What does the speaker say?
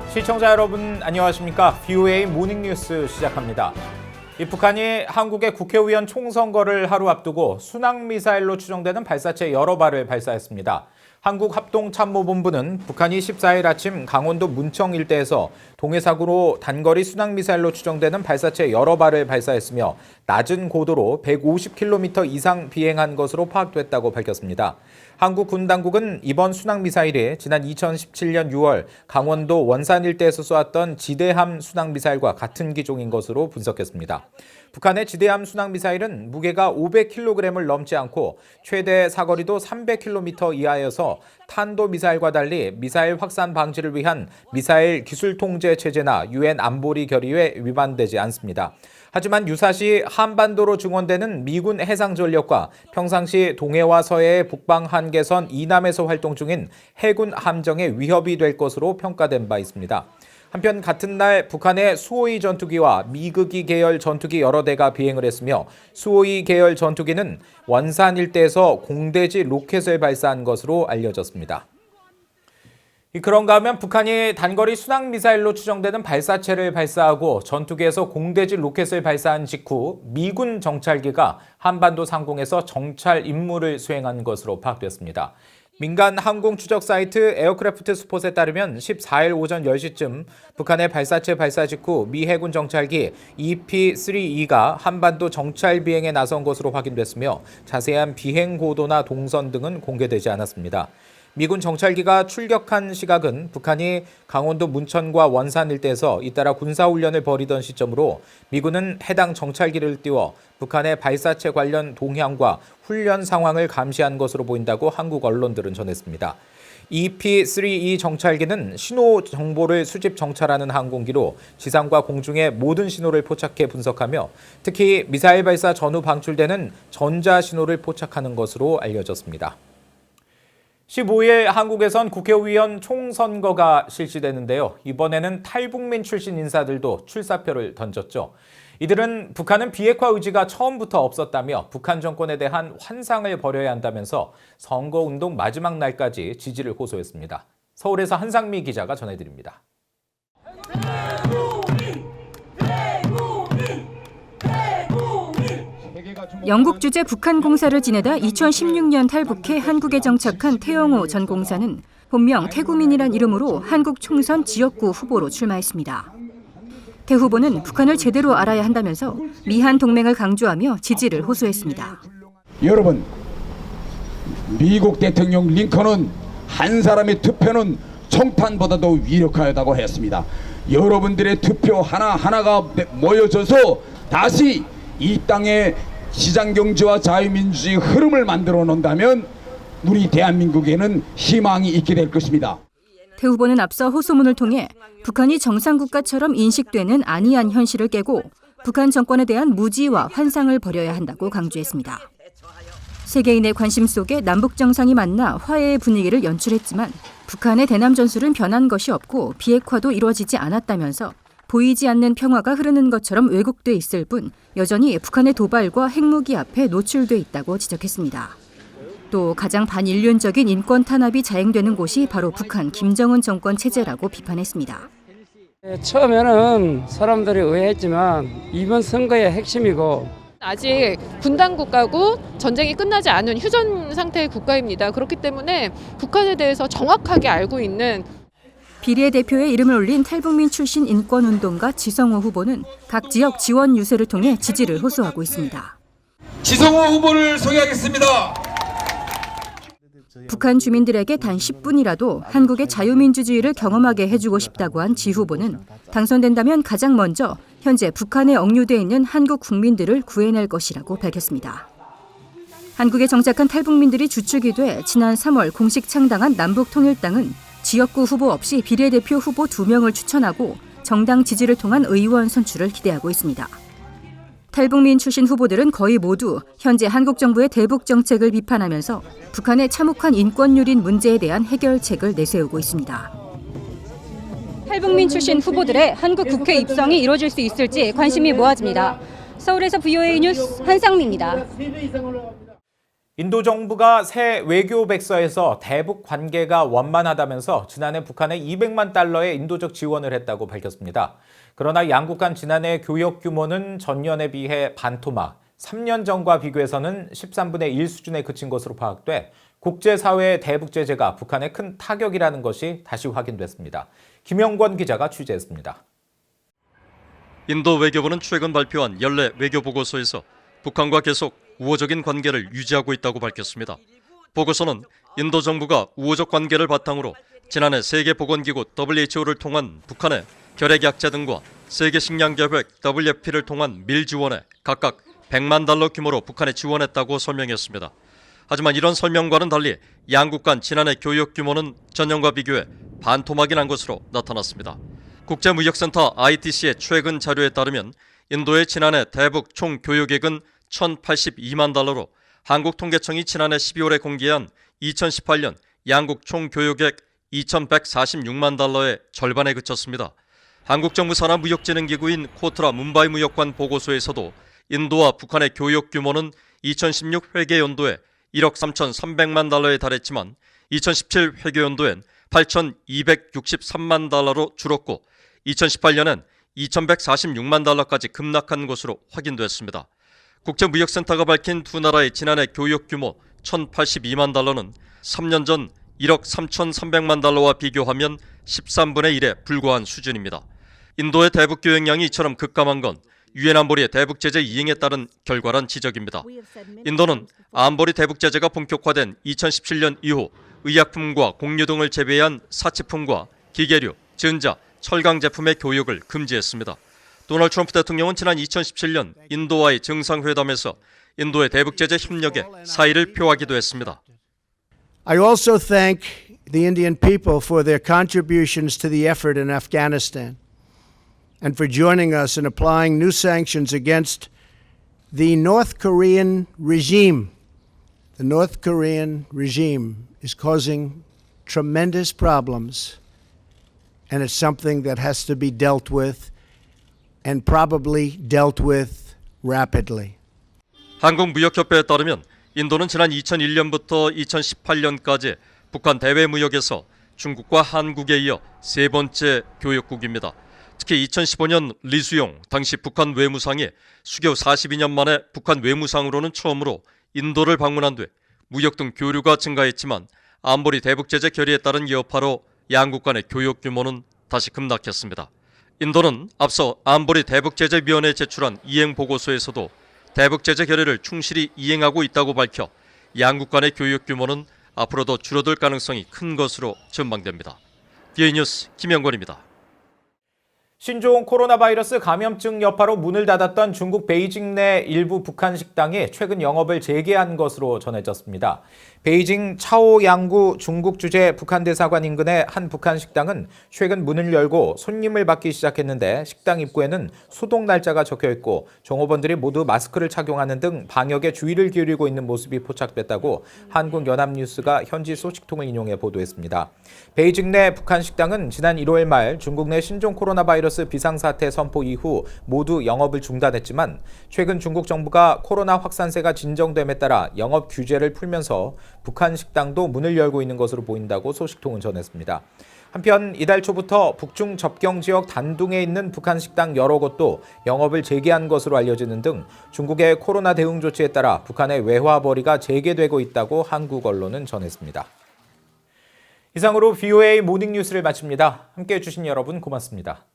시청자 여러분 안녕하십니까? VOA 모닝뉴스 시작합니다. 북한이 한국의 국회의원 총선거를 하루 앞두고 순항미사일로 추정되는 발사체 여러 발을 발사했습니다. 한국합동참모본부는 북한이 14일 아침 강원도 문청 일대에서 동해상으로 단거리 순항미사일로 추정되는 발사체 여러 발을 발사했으며 낮은 고도로 150km 이상 비행한 것으로 파악됐다고 밝혔습니다. 한국 군 당국은 이번 순항미사일이 지난 2017년 6월 강원도 원산 일대에서 쏘았던 지대함 순항미사일과 같은 기종인 것으로 분석했습니다. 북한의 지대함 순항미사일은 무게가 500kg을 넘지 않고 최대 사거리도 300km 이하여서 탄도미사일과 달리 미사일 확산 방지를 위한 미사일 기술통제 체제나 유엔 안보리 결의에 위반되지 않습니다. 하지만 유사시 한반도로 증원되는 미군 해상전력과 평상시 동해와 서해의 북방 한계선 이남에서 활동 중인 해군 함정에 위협이 될 것으로 평가된 바 있습니다. 한편 같은 날 북한의 수호이 전투기와 미극이 계열 전투기 여러 대가 비행을 했으며 수호이 계열 전투기는 원산 일대에서 공대지 로켓을 발사한 것으로 알려졌습니다. 그런가 하면 북한이 단거리 순항미사일로 추정되는 발사체를 발사하고 전투기에서 공대지 로켓을 발사한 직후 미군 정찰기가 한반도 상공에서 정찰 임무를 수행한 것으로 파악됐습니다. 민간 항공 추적 사이트 에어크래프트 스폿에 따르면 14일 오전 10시쯤 북한의 발사체 발사 직후 미 해군 정찰기 EP-3E가 한반도 정찰 비행에 나선 것으로 확인됐으며 자세한 비행 고도나 동선 등은 공개되지 않았습니다. 미군 정찰기가 출격한 시각은 북한이 강원도 문천과 원산 일대에서 잇따라 군사훈련을 벌이던 시점으로 미군은 해당 정찰기를 띄워 북한의 발사체 관련 동향과 훈련 상황을 감시한 것으로 보인다고 한국 언론들은 전했습니다. EP-3E 정찰기는 신호 정보를 수집 정찰하는 항공기로 지상과 공중의 모든 신호를 포착해 분석하며 특히 미사일 발사 전후 방출되는 전자 신호를 포착하는 것으로 알려졌습니다. 15일 한국에선 국회의원 총선거가 실시되는데요. 이번에는 탈북민 출신 인사들도 출사표를 던졌죠. 이들은 북한은 비핵화 의지가 처음부터 없었다며 북한 정권에 대한 환상을 버려야 한다면서 선거운동 마지막 날까지 지지를 호소했습니다. 서울에서 한상미 기자가 전해드립니다. 영국 주재 북한 공사를 지내다 2016년 탈북해 한국에 정착한 태영호 전 공사는 본명 태구민이란 이름으로 한국 총선 지역구 후보로 출마했습니다. 태 후보는 북한을 제대로 알아야 한다면서 미한 동맹을 강조하며 지지를 호소했습니다. 여러분, 미국 대통령 링컨은 한 사람의 투표는 총탄보다도 위력하다고 했습니다. 여러분들의 투표 하나하나가 모여져서 다시 이 땅에 시장경제와 자유민주주의 흐름을 만들어 놓는다면 우리 대한민국에는 희망이 있게 될 것입니다. 태 후보는 앞서 호소문을 통해 북한이 정상국가처럼 인식되는 안이한 현실을 깨고 북한 정권에 대한 무지와 환상을 버려야 한다고 강조했습니다. 세계인의 관심 속에 남북 정상이 만나 화해의 분위기를 연출했지만 북한의 대남 전술은 변한 것이 없고 비핵화도 이루어지지 않았다면서 보이지 않는 평화가 흐르는 것처럼 왜곡돼 있을 뿐 여전히 북한의 도발과 핵무기 앞에 노출돼 있다고 지적했습니다. 또 가장 반인륜적인 인권 탄압이 자행되는 곳이 바로 북한 김정은 정권 체제라고 비판했습니다. 처음에는 사람들이 의아했지만 이번 선거의 핵심이고 아직 분단 국가고 전쟁이 끝나지 않은 휴전 상태의 국가입니다. 그렇기 때문에 북한에 대해서 정확하게 알고 있는 비례대표의 이름을 올린 탈북민 출신 인권운동가 지성호 후보는 각 지역 지원 유세를 통해 지지를 호소하고 있습니다. 지성호 후보를 소개하겠습니다. 북한 주민들에게 단 10분이라도 한국의 자유민주주의를 경험하게 해주고 싶다고 한 지 후보는 당선된다면 가장 먼저 현재 북한에 억류돼 있는 한국 국민들을 구해낼 것이라고 밝혔습니다. 한국에 정착한 탈북민들이 주축이 돼 지난 3월 공식 창당한 남북통일당은 지역구 후보 없이 비례대표 후보 2명을 추천하고 정당 지지를 통한 의원 선출을 기대하고 있습니다. 탈북민 출신 후보들은 거의 모두 현재 한국 정부의 대북 정책을 비판하면서 북한의 참혹한 인권유린 문제에 대한 해결책을 내세우고 있습니다. 탈북민 출신 후보들의 한국 국회 입성이 이루어질 수 있을지 관심이 모아집니다. 서울에서 VOA 뉴스 한상미입니다. 인도 정부가 새 외교 백서에서 대북 관계가 원만하다면서 지난해 북한에 200만 달러의 인도적 지원을 했다고 밝혔습니다. 그러나 양국 간 지난해 교역 규모는 전년에 비해 반토막, 3년 전과 비교해서는 13분의 1 수준에 그친 것으로 파악돼 국제사회의 대북 제재가 북한에 큰 타격이라는 것이 다시 확인됐습니다. 김영권 기자가 취재했습니다. 인도 외교부는 최근 발표한 연례 외교 보고서에서 북한과 계속 우호적인 관계를 유지하고 있다고 밝혔습니다. 보고서는 인도 정부가 우호적 관계를 바탕으로 지난해 세계보건기구 WHO를 통한 북한의 결핵 약제 등과 세계식량계획 WFP를 통한 밀 지원에 각각 100만 달러 규모로 북한에 지원했다고 설명했습니다. 하지만 이런 설명과는 달리 양국 간 지난해 교역 규모는 전년과 비교해 반토막이 난 것으로 나타났습니다. 국제무역센터 ITC의 최근 자료에 따르면 인도의 지난해 대북 총 교역액은 1,082만 달러로 한국통계청이 지난해 12월에 공개한 2018년 양국 총 교역액 2,146만 달러의 절반에 그쳤습니다. 한국 정부 산하 무역진흥기구인 코트라 문바이 무역관 보고서에서도 인도와 북한의 교역 규모는 2016 회계연도에 1억 3,300만 달러에 달했지만 2017 회계연도엔 8,263만 달러로 줄었고 2018년엔 2,146만 달러까지 급락한 것으로 확인됐습니다. 국제무역센터가 밝힌 두 나라의 지난해 교역 규모 1,082만 달러는 3년 전 1억 3,300만 달러와 비교하면 13분의 1에 불과한 수준입니다. 인도의 대북 교역량이 이처럼 급감한 건 유엔 안보리의 대북 제재 이행에 따른 결과란 지적입니다. 인도는 안보리 대북 제재가 본격화된 2017년 이후 의약품과 공유 등을 제외한 사치품과 기계류, 전자, 철강 제품의 교역을 금지했습니다. 도널드 트럼프 대통령은 지난 2017년 인도와의 정상회담에서 인도의 대북 제재 협력에 사의를 표하기도 했습니다. I also thank the Indian people for their contributions to the effort in Afghanistan and for joining us in applying new sanctions against the North Korean regime. The North Korean regime is causing tremendous problems, and it's something that has to be dealt with and probably dealt with rapidly. 한국무역협회에 따르면 인도는 지난 2001년부터 2018년까지 북한 대외 무역에서 중국과 한국에 이어 세 번째 교역국입니다. 특히 2015년 리수용 당시 북한 외무상이 수교 42년 만에 북한 외무상으로는 처음으로 인도를 방문한 뒤 무역 등 교류가 증가했지만 안보리 대북 제재 결의에 따른 여파로 양국 간의 교역 규모는 다시 급락했습니다. 인도는 앞서 안보리 대북 제재위원회에 제출한 이행 보고서에서도 대북 제재 결의를 충실히 이행하고 있다고 밝혀 양국 간의 교역 규모는 앞으로도 줄어들 가능성이 큰 것으로 전망됩니다. VA 뉴스 김영권입니다. 신종 코로나 바이러스 감염증 여파로 문을 닫았던 중국 베이징 내 일부 북한 식당이 최근 영업을 재개한 것으로 전해졌습니다. 베이징 차오양구 중국 주재 북한 대사관 인근의 한 북한 식당은 최근 문을 열고 손님을 받기 시작했는데 식당 입구에는 소독 날짜가 적혀 있고 종업원들이 모두 마스크를 착용하는 등 방역에 주의를 기울이고 있는 모습이 포착됐다고 한국연합뉴스가 현지 소식통을 인용해 보도했습니다. 베이징 내 북한 식당은 지난 1월 말 중국 내 신종 코로나 바이러스 비상사태 선포 이후 모두 영업을 중단했지만 최근 중국 정부가 코로나 확산세가 진정됨에 따라 영업 규제를 풀면서 북한 식당도 문을 열고 있는 것으로 보인다고 소식통은 전했습니다. 한편 이달 초부터 북중 접경 지역 단둥에 있는 북한 식당 여러 곳도 영업을 재개한 것으로 알려지는 등 중국의 코로나 대응 조치에 따라 북한의 외화벌이가 재개되고 있다고 한국 언론은 전했습니다. 이상으로 VOA 모닝뉴스를 마칩니다. 함께해 주신 여러분 고맙습니다.